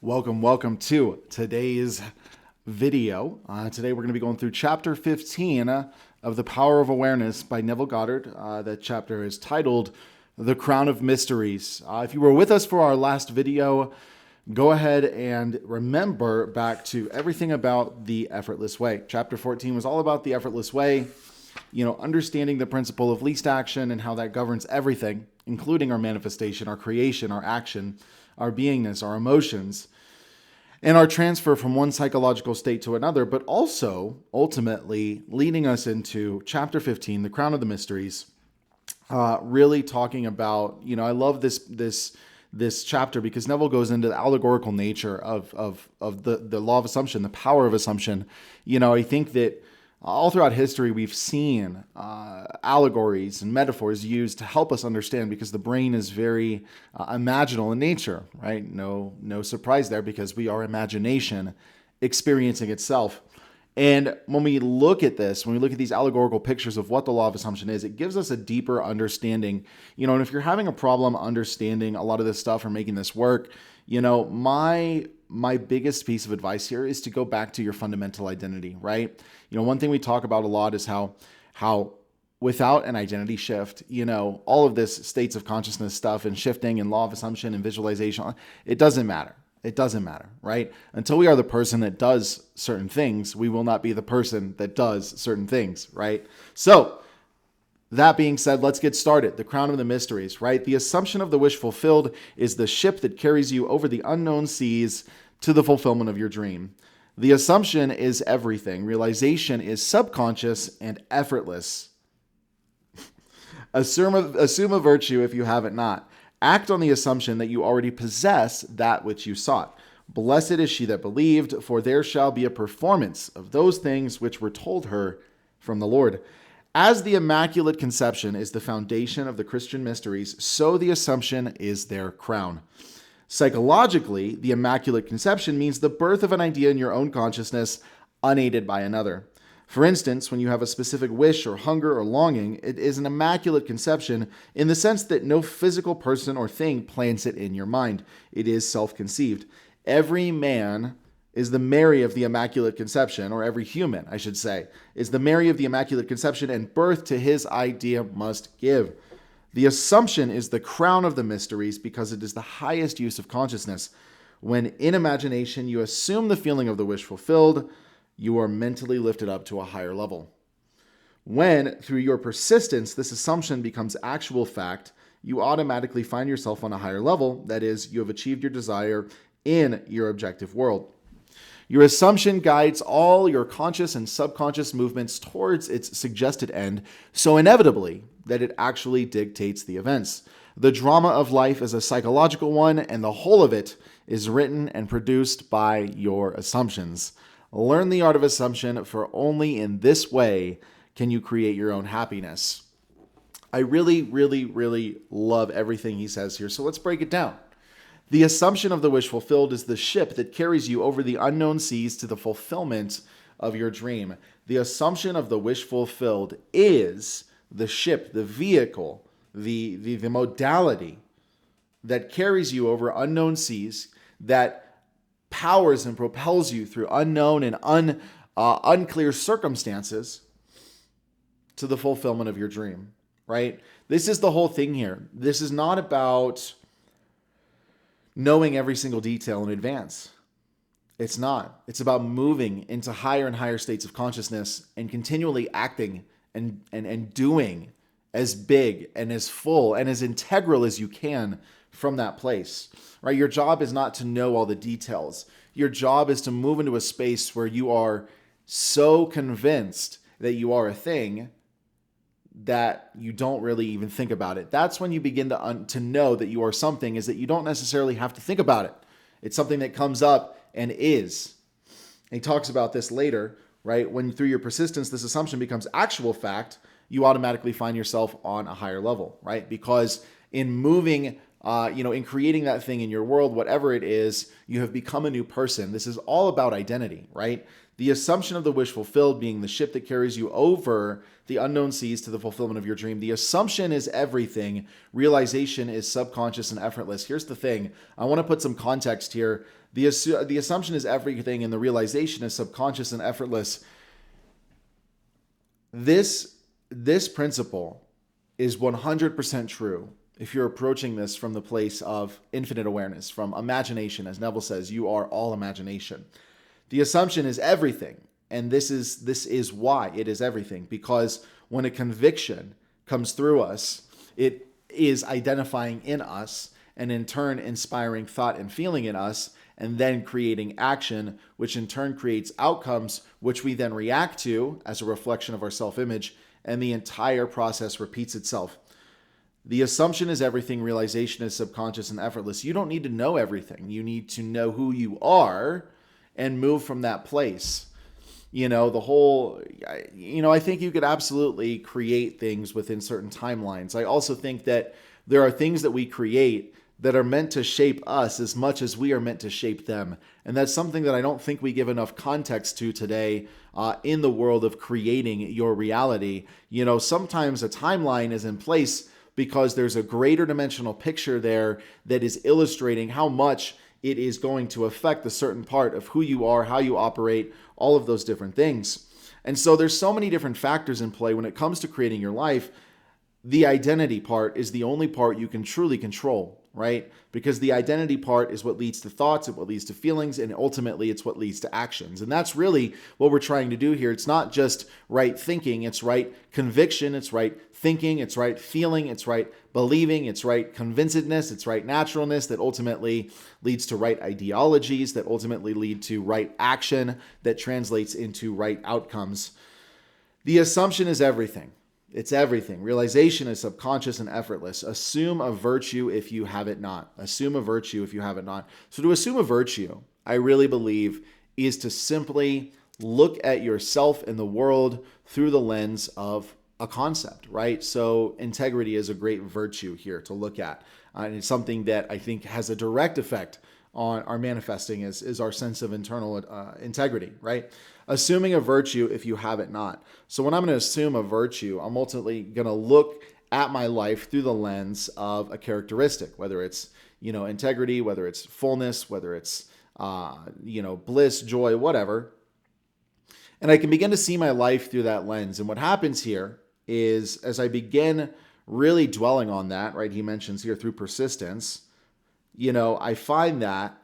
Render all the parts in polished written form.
Welcome to today's video. Today we're going to be going through chapter 15 of The Power of Awareness by Neville Goddard. That chapter is titled The Crown of Mysteries. If you were with us for our last video, go ahead and remember back to everything about the effortless way. Chapter 14 was all about the effortless way, understanding the principle of least action and how that governs everything, including our manifestation, our creation, our action, our beingness, our emotions, and our transfer from one psychological state to another, but also ultimately leading us into chapter 15, the Crown of the Mysteries, really talking about, I love this chapter because Neville goes into the allegorical nature of the law of assumption, the power of assumption. I think that all throughout history, we've seen allegories and metaphors used to help us understand because the brain is very imaginal in nature, right? No surprise there because we are imagination experiencing itself. And when we look at this, when we look at these allegorical pictures of what the law of assumption is, it gives us a deeper understanding. And if you're having a problem understanding a lot of this stuff or making this work, my biggest piece of advice here is to go back to your fundamental identity, right? One thing we talk about a lot is how without an identity shift, all of this states of consciousness stuff and shifting and law of assumption and visualization, it doesn't matter. It doesn't matter, right? Until we are the person that does certain things, we will not be the person that does certain things, right? So that being said, let's get started. The crown of the mysteries, right? The assumption of the wish fulfilled is the ship that carries you over the unknown seas to the fulfillment of your dream. The assumption is everything. Realization is subconscious and effortless. Assume a virtue if you have it not. Act on the assumption that you already possess that which you sought. Blessed is she that believed, for there shall be a performance of those things which were told her from the Lord. As the Immaculate Conception is the foundation of the Christian mysteries, so the Assumption is their crown. Psychologically, the Immaculate Conception means the birth of an idea in your own consciousness, unaided by another. For instance, when you have a specific wish or hunger or longing, it is an Immaculate Conception in the sense that no physical person or thing plants it in your mind. It is self-conceived. Every man is the Mary of the Immaculate Conception, or every human, I should say, is the Mary of the Immaculate Conception, and birth to his idea must give. The Assumption is the crown of the mysteries because it is the highest use of consciousness. When in imagination you assume the feeling of the wish fulfilled, you are mentally lifted up to a higher level. When, through your persistence, this assumption becomes actual fact, you automatically find yourself on a higher level. That is, you have achieved your desire in your objective world. Your assumption guides all your conscious and subconscious movements towards its suggested end, so inevitably that it actually dictates the events. The drama of life is a psychological one, and the whole of it is written and produced by your assumptions. Learn the art of assumption, for only in this way can you create your own happiness. I really, really, really love everything he says here, so let's break it down. The assumption of the wish fulfilled is the ship that carries you over the unknown seas to the fulfillment of your dream. The assumption of the wish fulfilled is the ship, the vehicle, the modality that carries you over unknown seas, that powers and propels you through unknown and unclear circumstances to the fulfillment of your dream, right? This is the whole thing here. This is not about knowing every single detail in advance. It's not. It's about moving into higher and higher states of consciousness and continually acting and doing as big and as full and as integral as you can from that place, right? Your job is not to know all the details. Your job is to move into a space where you are so convinced that you are a thing that you don't really even think about it. That's when you begin to know that you are something, is that you don't necessarily have to think about it. It's something that comes up and is. And he talks about this later, right? When through your persistence, this assumption becomes actual fact, you automatically find yourself on a higher level, right? Because in moving in creating that thing in your world, whatever it is, you have become a new person. This is all about identity, right? The assumption of the wish fulfilled being the ship that carries you over the unknown seas to the fulfillment of your dream. The assumption is everything. Realization is subconscious and effortless. Here's the thing. I want to put some context here. The assumption is everything and the realization is subconscious and effortless. This principle is 100% true if you're approaching this from the place of infinite awareness, from imagination. As Neville says, you are all imagination. The assumption is everything, and this is why it is everything, because when a conviction comes through us, it is identifying in us, and in turn inspiring thought and feeling in us, and then creating action, which in turn creates outcomes, which we then react to as a reflection of our self-image, and the entire process repeats itself. The assumption is everything, realization is subconscious and effortless. You don't need to know everything. You need to know who you are and move from that place. I think you could absolutely create things within certain timelines. I also think that there are things that we create that are meant to shape us as much as we are meant to shape them. And that's something that I don't think we give enough context to today in the world of creating your reality. Sometimes a timeline is in place because there's a greater dimensional picture there that is illustrating how much it is going to affect a certain part of who you are, how you operate, all of those different things. And so there's so many different factors in play when it comes to creating your life. The identity part is the only part you can truly control, right? Because the identity part is what leads to thoughts, it's what leads to feelings, and ultimately it's what leads to actions. And that's really what we're trying to do here. It's not just right thinking, it's right conviction, it's right thinking, it's right feeling, it's right believing, it's right convincedness, it's right naturalness that ultimately leads to right ideologies, that ultimately lead to right action, that translates into right outcomes. The assumption is everything. It's everything. Realization is subconscious and effortless. Assume a virtue if you have it not. Assume a virtue if you have it not. So to assume a virtue, I really believe, is to simply look at yourself and the world through the lens of a concept, right? So integrity is a great virtue here to look at. And it's something that I think has a direct effect on our manifesting is our sense of internal integrity, right? Assuming a virtue if you have it not. So when I'm going to assume a virtue, I'm ultimately going to look at my life through the lens of a characteristic, whether it's, integrity, whether it's fullness, whether it's, bliss, joy, whatever. And I can begin to see my life through that lens. And what happens here is as I begin really dwelling on that, right? He mentions here through persistence, I find that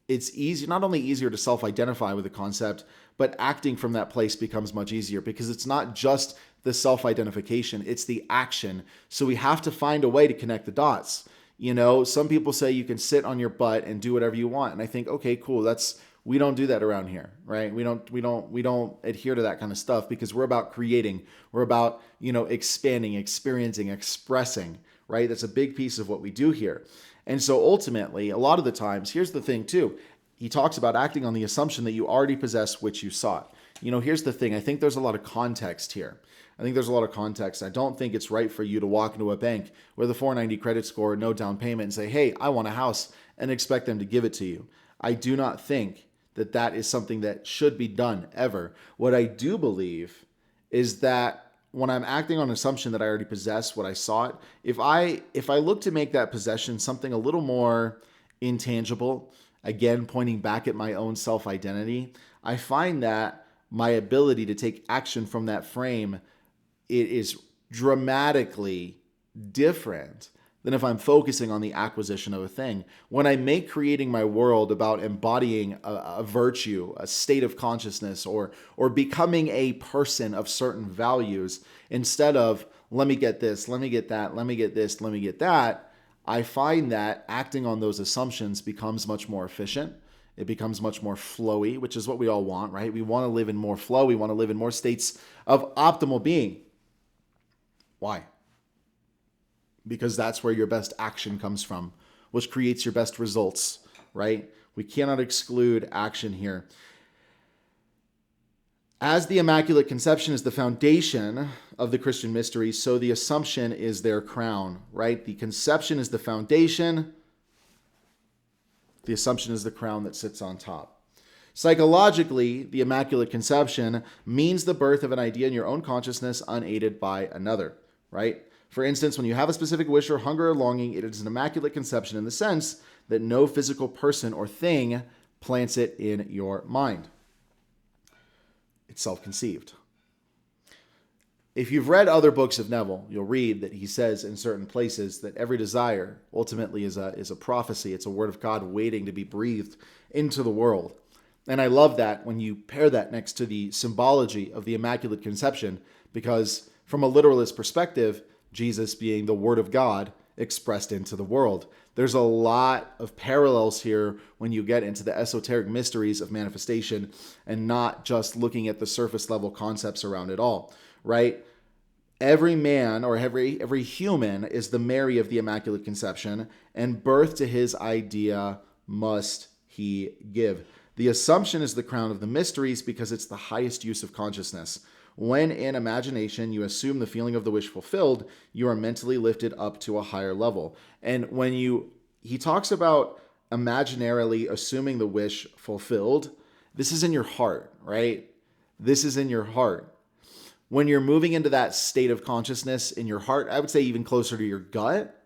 it's easy, not only easier to self-identify with the concept, but acting from that place becomes much easier because it's not just the self-identification, it's the action. So we have to find a way to connect the dots. Some people say you can sit on your butt and do whatever you want. And I think, okay, cool. We don't do that around here, right? We don't adhere to that kind of stuff because we're about creating. We're about, expanding, experiencing, expressing, right? That's a big piece of what we do here. And so ultimately, a lot of the times, here's the thing too. He talks about acting on the assumption that you already possess which you sought. Here's the thing. I think there's a lot of context here. I don't think it's right for you to walk into a bank with a 490 credit score, no down payment, and say, hey, I want a house, and expect them to give it to you. I do not think that is something that should be done ever. What I do believe is that when I'm acting on an assumption that I already possess what I sought, if I look to make that possession something a little more intangible, again, pointing back at my own self-identity, I find that my ability to take action from that frame, it is dramatically different than if I'm focusing on the acquisition of a thing. When I make creating my world about embodying a virtue, a state of consciousness, or becoming a person of certain values, instead of let me get this, let me get that, let me get this, let me get that, I find that acting on those assumptions becomes much more efficient. It becomes much more flowy, which is what we all want, right? We want to live in more flow. We want to live in more states of optimal being. Why? Because that's where your best action comes from, which creates your best results, right? We cannot exclude action here. As the Immaculate Conception is the foundation of the Christian mysteries, so the Assumption is their crown, right? The conception is the foundation. The Assumption is the crown that sits on top. Psychologically, the Immaculate Conception means the birth of an idea in your own consciousness unaided by another, right? For instance, when you have a specific wish or hunger or longing, it is an Immaculate Conception in the sense that no physical person or thing plants it in your mind. It's self-conceived. If you've read other books of Neville, you'll read that he says in certain places that every desire ultimately is a prophecy. It's a word of God waiting to be breathed into the world. And I love that when you pair that next to the symbology of the Immaculate Conception, because from a literalist perspective, Jesus being the Word of God expressed into the world. There's a lot of parallels here when you get into the esoteric mysteries of manifestation and not just looking at the surface level concepts around it all, right? Every man or every human is the Mary of the Immaculate Conception, and birth to his idea must he give. The Assumption is the crown of the mysteries because it's the highest use of consciousness. When in imagination you assume the feeling of the wish fulfilled, you are mentally lifted up to a higher level. And when he talks about imaginarily assuming the wish fulfilled, this is in your heart, right? This is in your heart. When you're moving into that state of consciousness in your heart, I would say even closer to your gut,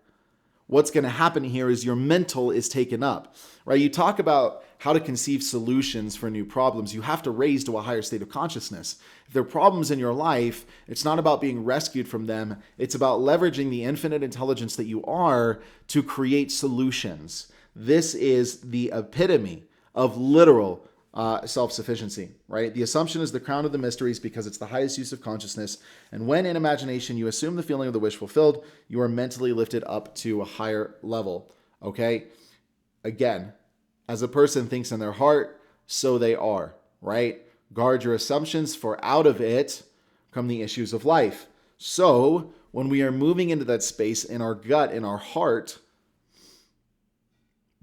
what's going to happen here is your mental is taken up, right? You talk about how to conceive solutions for new problems. You have to raise to a higher state of consciousness. If there are problems in your life, it's not about being rescued from them. It's about leveraging the infinite intelligence that you are to create solutions. This is the epitome of literal self-sufficiency, right? The Assumption is the crown of the mysteries because it's the highest use of consciousness. And when in imagination you assume the feeling of the wish fulfilled, you are mentally lifted up to a higher level, okay? Again, as a person thinks in their heart, so they are, right? Guard your assumptions, for out of it come the issues of life. So when we are moving into that space in our gut, in our heart,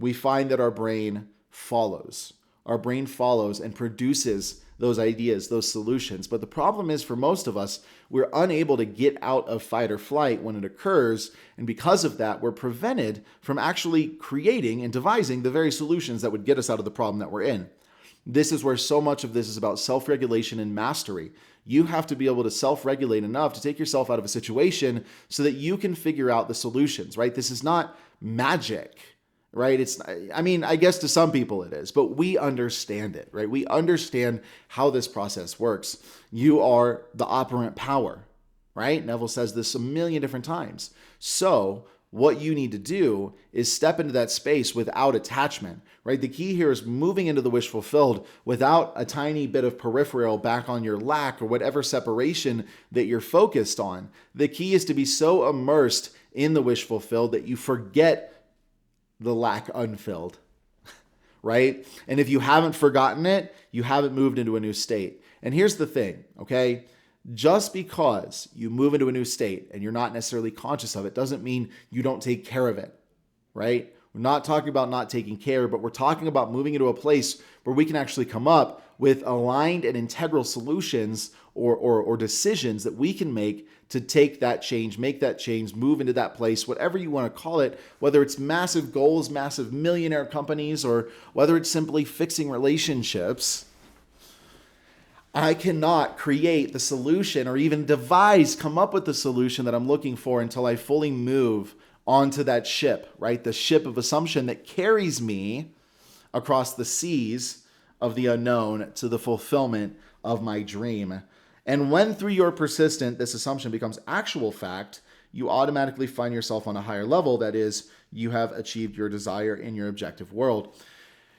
we find that our brain follows. Our brain follows and produces those ideas, those solutions. But the problem is, for most of us, we're unable to get out of fight or flight when it occurs. And because of that, we're prevented from actually creating and devising the very solutions that would get us out of the problem that we're in. This is where so much of this is about self-regulation and mastery. You have to be able to self-regulate enough to take yourself out of a situation so that you can figure out the solutions, right? This is not magic. Right? I guess to some people it is, but we understand it, right? We understand how this process works. You are the operant power, right? Neville says this a million different times. So what you need to do is step into that space without attachment, right? The key here is moving into the wish fulfilled without a tiny bit of peripheral back on your lack or whatever separation that you're focused on. The key is to be so immersed in the wish fulfilled that you forget the lack unfilled, right? And if you haven't forgotten it, you haven't moved into a new state. And here's the thing, okay? Just because you move into a new state and you're not necessarily conscious of it doesn't mean you don't take care of it, right? We're not talking about not taking care, but we're talking about moving into a place where we can actually come up with aligned and integral solutions or decisions that we can make to take that change, make that change, move into that place, whatever you want to call it, whether it's massive goals, massive millionaire companies, or whether it's simply fixing relationships. I cannot create the solution or even come up with the solution that I'm looking for until I fully move onto that ship, right? The ship of assumption that carries me across the seas of the unknown to the fulfillment of my dream. And when through your persistent, this assumption becomes actual fact, you automatically find yourself on a higher level. That is, you have achieved your desire in your objective world.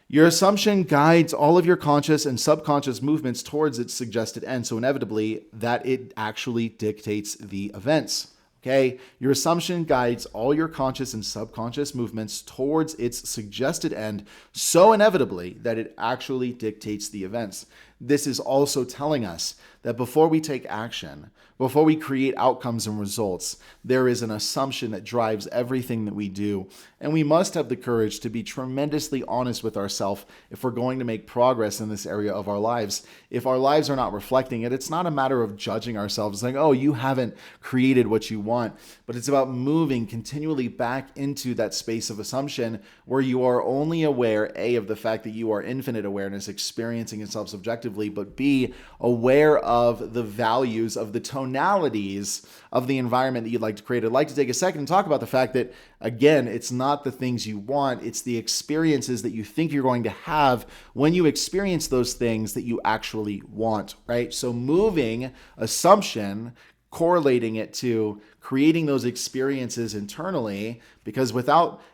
Your assumption guides all of your conscious and subconscious movements towards its suggested end. So inevitably, that it actually dictates the events. Okay? Your assumption guides all your conscious and subconscious movements towards its suggested end so inevitably that it actually dictates the events. this is also telling us that before we take action, before we create outcomes and results, there is an assumption that drives everything that we do. And we must have the courage to be tremendously honest with ourselves if we're going to make progress in this area of our lives. If our lives are not reflecting it, it's not a matter of judging ourselves, like, oh, you haven't created what you want, but it's about moving continually back into that space of assumption where you are only aware, A, of the fact that you are infinite awareness, experiencing itself subjectively, but B, aware of the values of the tonalities of the environment that you'd like to create. I'd like to take a second and talk about the fact that, again, it's not the things you want, it's the experiences that you think you're going to have when you experience those things that you actually want, right? So moving assumption, correlating it to creating those experiences internally, because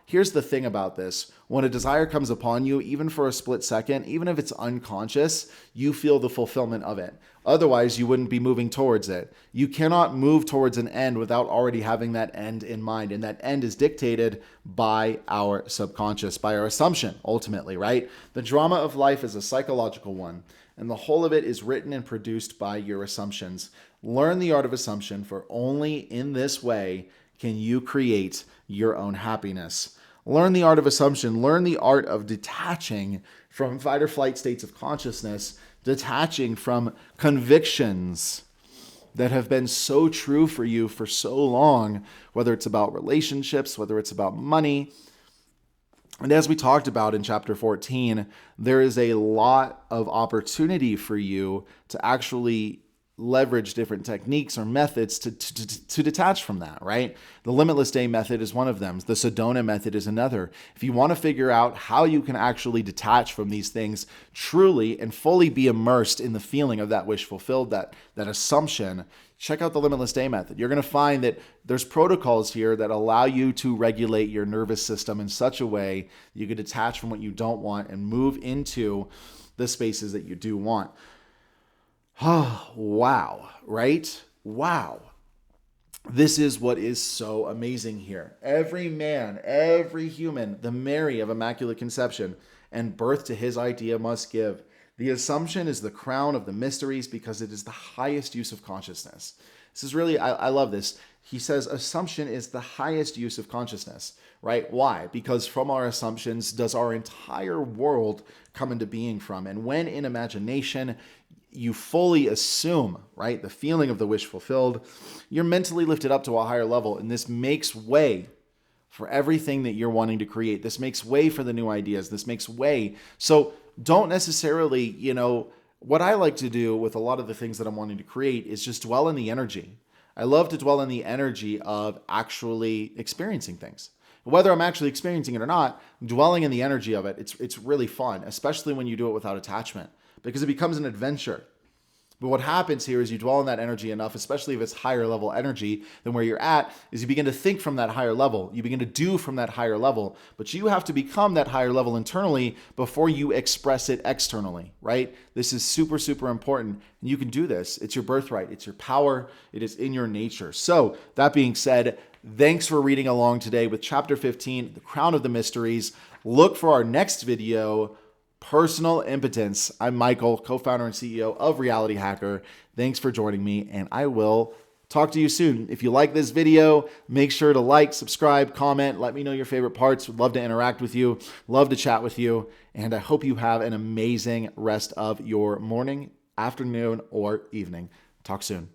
here's the thing about this, when a desire comes upon you, even for a split second, even if it's unconscious, you feel the fulfillment of it. Otherwise, you wouldn't be moving towards it. You cannot move towards an end without already having that end in mind. And that end is dictated by our subconscious, by our assumption, ultimately, right? The drama of life is a psychological one, and the whole of it is written and produced by your assumptions. Learn the art of assumption, for only in this way can you create your own happiness. Learn the art of assumption. Learn the art of detaching from fight or flight states of consciousness, detaching from convictions that have been so true for you for so long, whether it's about relationships, whether it's about money. And as we talked about in chapter 14, there is a lot of opportunity for you to actually leverage different techniques or methods to detach from that, right? The limitless day method is one of them. The Sedona method is another. If you want to figure out how you can actually detach from these things truly and fully be immersed in the feeling of that wish fulfilled, that assumption, check out the limitless day method. You're going to find that there's protocols here that allow you to regulate your nervous system in such a way that you can detach from what you don't want and move into the spaces that you do want. Oh, wow, right? Wow. This is what is so amazing here. Every man, every human, the Mary of Immaculate Conception and birth to his idea must give. The assumption is the crown of the mysteries because it is the highest use of consciousness. This is really, I love this. He says assumption is the highest use of consciousness, right? Why? Because from our assumptions does our entire world come into being from. And when in imagination, you fully assume, right, the feeling of the wish fulfilled, you're mentally lifted up to a higher level. And this makes way for everything that you're wanting to create. This makes way for the new ideas. This makes way. So don't necessarily, what I like to do with a lot of the things that I'm wanting to create is just dwell in the energy. I love to dwell in the energy of actually experiencing things. Whether I'm actually experiencing it or not, dwelling in the energy of it, it's really fun, especially when you do it without attachment, because it becomes an adventure. But what happens here is you dwell in that energy enough, especially if it's higher level energy than where you're at, is you begin to think from that higher level. You begin to do from that higher level. But you have to become that higher level internally before you express it externally, right? This is super, super important. And you can do this. It's your birthright. It's your power. It is in your nature. So that being said, thanks for reading along today with chapter 15, The Crown of the Mysteries. Look for our next video, Personal Impotence. I'm Michael, co-founder and CEO of Reality Hacker. Thanks for joining me, and I will talk to you soon. If you like this video, make sure to like, subscribe, comment. Let me know your favorite parts. Would love to interact with you. Love to chat with you. And I hope you have an amazing rest of your morning, afternoon, or evening. Talk soon.